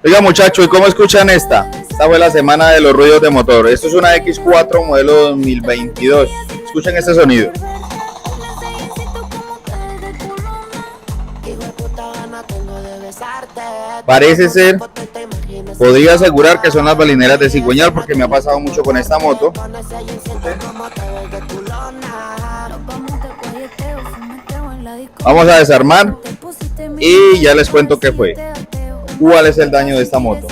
Oiga muchachos, ¿y cómo escuchan esta? Esta fue la semana de los ruidos de motor. Esto es una X4 modelo 2022. Escuchen este sonido. Parece ser, podría asegurar que son las balineras de cigüeñal porque me ha pasado mucho con esta moto. Vamos a desarmar y ya les cuento qué fue. ¿Cuál es el daño de esta moto?